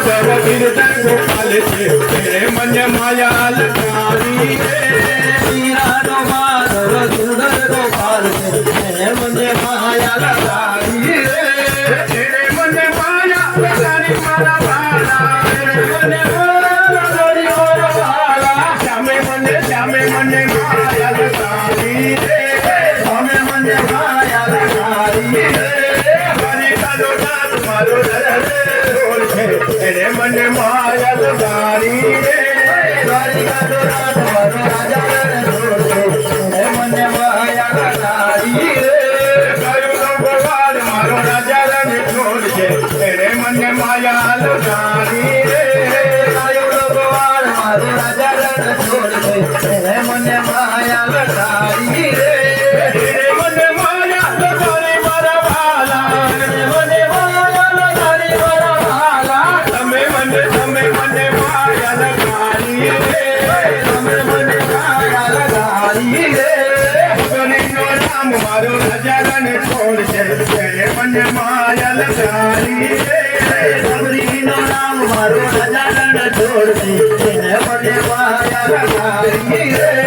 माधव गिरधर गोपाल से तेरे मन माया लगाई मीरा नो माधव गिरधर गोपाल से तेरे मन माया लगाई तेरे मन माया लगाई मारा भाला तेरे मन माया लगाई मारा भाला श्यामे मन माया लगाई श्यामे मन माया लगाई हरि का लो नाथ मारो तेरे मन माया लगाई हरि का लो नाथ मारो राजा तेरे मन माया लगाई भगवान मारो राजा रण छोड़ के तेरे मन माया लगाई भगवान मारो राजा रण छोड़ के तेरे मन माया लगाई तेरे मन माया लगाई मारा भाला तेरे मन माया लगाई मारा भाला તમે મને માયા लगाई તમે મને માયા लगाई હરિનો નામ મારો રાજા રણ છોડ છે તેરે મને માયા लगाई હરિનો નામ મારો રાજા રણ છોડ દે તેને મને માયા लगाई